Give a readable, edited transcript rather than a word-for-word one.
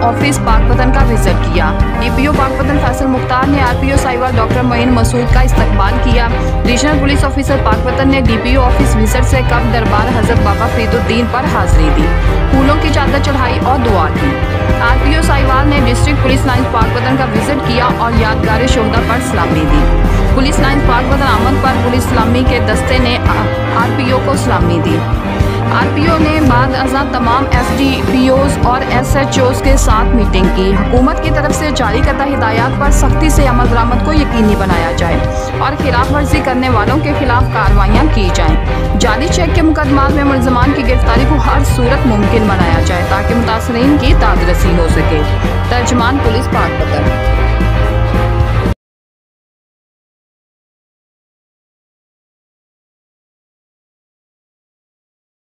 Office Pakpattan का visit किया। DPO Pakpattan Faisal Mukhtar ने आरपीओ साहिवाल डॉक्टर मोइन मसूद का इस्तकबाल किया। रीजनल पुलिस ऑफिसर पाकपतन ने डीपीओ ऑफिस विजिट से कब दरबार हजरत बाबा फरीदुद्दीन पर हाजिरी दी, फूलों की चादर चढ़ाई और दुआ की। आरपीओ साहिवाल ने डिस्ट्रिक्ट पुलिस लाइन पाकपतन का विजिट किया और यादगार शोहदा पर सलामी दी। पुलिस लाइन पाकपतन आमद पर पुलिस सलामी के दस्ते ने आरपीओ को सलामी दी। आरपीओ ने बाद अज़ां तमाम एसडीपीओज और एसएचओज के साथ मीटिंग की। हुकूमत की तरफ से जारी करदा हिदायत पर सख्ती से अमल दरामद को यकीनी बनाया जाए और खिलाफ वर्जी करने वालों के खिलाफ कार्रवाइयाँ की जाएँ। जाली चेक के मुकदमात में मुलजमान की गिरफ्तारी को हर सूरत मुमकिन बनाया जाए ताकि मुतासरीन की दाद रसी हो सके। तर्जमान पुलिस पाकपतन।